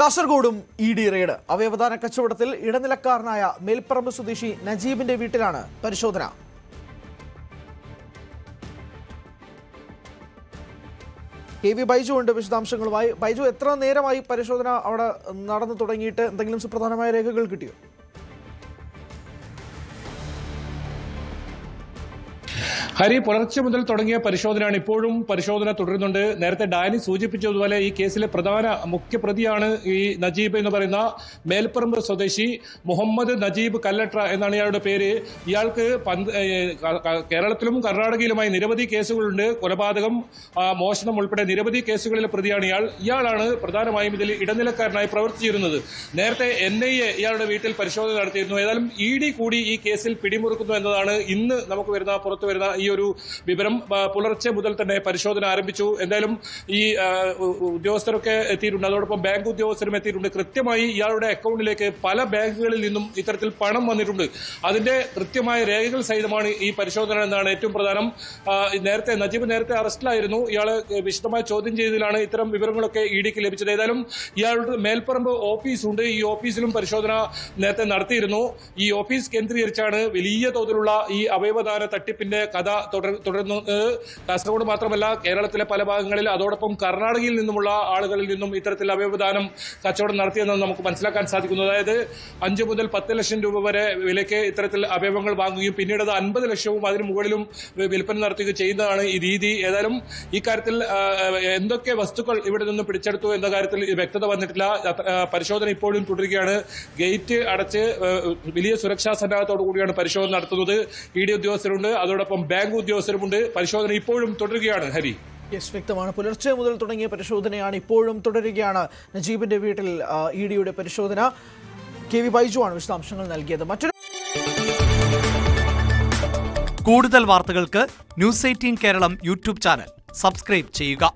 കാസർഗോഡും ED. Raid. അവയവദാന കച്ചവടത്തിൽ ഇടനിലക്കാരനായ മേൽപ്പറമ്പ് സ്വദേശി നജീബിന്റെ വീട്ടിലാണ് പരിശോധന. കെ വി ബൈജു ഉണ്ട് വിശദാംശങ്ങളുമായി. ബൈജു, എത്ര നേരമായി പരിശോധന അവിടെ നടന്നു തുടങ്ങിയിട്ട്? എന്തെങ്കിലും സുപ്രധാനമായ രേഖകൾ കിട്ടിയോ? ഹരി, പുലർച്ചെ മുതൽ തുടങ്ങിയ പരിശോധനയാണ്. ഇപ്പോഴും പരിശോധന തുടരുന്നുണ്ട്. നേരത്തെ ഡാനി സൂചിപ്പിച്ചതുപോലെ ഈ കേസിലെ പ്രധാന മുഖ്യപ്രതിയാണ് ഈ നജീബ് എന്ന് പറയുന്ന മേൽപ്പറമ്പ് സ്വദേശി മുഹമ്മദ് നജീബ് കല്ലട്ര എന്നാണ് ഇയാളുടെ പേര്. ഇയാൾക്ക് കേരളത്തിലും കർണാടകയിലുമായി നിരവധി കേസുകളുണ്ട്. കൊലപാതകം, മോഷണം ഉൾപ്പെടെ നിരവധി കേസുകളിലെ പ്രതിയാണ് ഇയാളാണ് പ്രധാനമായും ഇതിൽ ഇടനിലക്കാരനായി പ്രവർത്തിച്ചിരുന്നത്. നേരത്തെ NIA ഇയാളുടെ വീട്ടിൽ പരിശോധന നടത്തിയിരുന്നു. ഏതായാലും ED കൂടി ഈ കേസിൽ പിടിമുറുക്കുന്നു എന്നതാണ് ഇന്ന് നമുക്ക് പുറത്തു വരുന്ന ഈ ഒരു വിവരം. പുലർച്ചെ മുതൽ തന്നെ പരിശോധന ആരംഭിച്ചു. എന്തായാലും ഈ ഉദ്യോഗസ്ഥരൊക്കെ എത്തിയിട്ടുണ്ട്, അതോടൊപ്പം ബാങ്ക് ഉദ്യോഗസ്ഥരും എത്തിയിട്ടുണ്ട്. കൃത്യമായി ഇയാളുടെ അക്കൗണ്ടിലേക്ക് പല ബാങ്കുകളിൽ നിന്നും ഇത്തരത്തിൽ പണം വന്നിട്ടുണ്ട്. അതിന്റെ കൃത്യമായ രേഖകൾ സഹിതമാണ് ഈ പരിശോധന എന്നാണ് ഏറ്റവും പ്രധാനം. നജീബ് നേരത്തെ അറസ്റ്റിലായിരുന്നു. ഇയാളെ വിശദമായി ചോദ്യം ചെയ്തതിലാണ് ഇത്തരം വിവരങ്ങളൊക്കെ EDക്ക് ലഭിച്ചത്. ഏതായാലും ഇയാളുടെ മേൽപ്പറമ്പ് ഓഫീസുണ്ട്. ഈ ഓഫീസിലും പരിശോധന നേരത്തെ നടത്തിയിരുന്നു. ഈ ഓഫീസ് കേന്ദ്രീകരിച്ചാണ് വലിയ തോതിലുള്ള ഈ അവയവദാന തട്ടിപ്പിന്റെ കഥ തുടരുന്നത്. കാസർഗോഡ് മാത്രമല്ല, കേരളത്തിലെ പല ഭാഗങ്ങളിൽ, അതോടൊപ്പം കർണാടകയിൽ നിന്നുമുള്ള ആളുകളിൽ നിന്നും ഇത്തരത്തിൽ അവയവദാനം കച്ചവടം നടത്തിയെന്നാണ് നമുക്ക് മനസ്സിലാക്കാൻ സാധിക്കുന്നത്. അതായത് 5 മുതൽ 10 ലക്ഷം രൂപ വരെ വിലയ്ക്ക് ഇത്തരത്തിൽ അവയവങ്ങൾ വാങ്ങുകയും പിന്നീട് അത് 50 ലക്ഷവും അതിന് മുകളിലും വിൽപ്പന നടത്തുകയും ചെയ്യുന്നതാണ് ഈ രീതി. ഏതായാലും ഈ കാര്യത്തിൽ എന്തൊക്കെ വസ്തുക്കൾ ഇവിടെ നിന്ന് പിടിച്ചെടുത്തു എന്ന കാര്യത്തിൽ വ്യക്തത വന്നിട്ടില്ല. പരിശോധന ഇപ്പോഴും തുടരുകയാണ്. ഗേറ്റ് അടച്ച് വലിയ സുരക്ഷാ സന്നാഹത്തോടു കൂടിയാണ് പരിശോധന നടത്തുന്നത്. ED ഉദ്യോഗസ്ഥരുണ്ട്, അതോടൊപ്പം ബാങ്ക് ഉദ്യോഗസ്ഥരുമുണ്ട്. പരിശോധന ഇപ്പോഴും തുടരുകയാണ്. ഹരി, വ്യക്തമാണ്. പുലർച്ചെ മുതൽ തുടങ്ങിയ പരിശോധനയാണ് ഇപ്പോഴും തുടരുകയാണ്. നജീബിന്റെ വീട്ടിൽ EDയുടെ പരിശോധന. കെ വി ബൈജു ആണ് വിശദാംശങ്ങൾ നൽകിയത്. കൂടുതൽ വാർത്തകൾക്ക് News 18 Keralam YouTube channel subscribe ചെയ്യുക.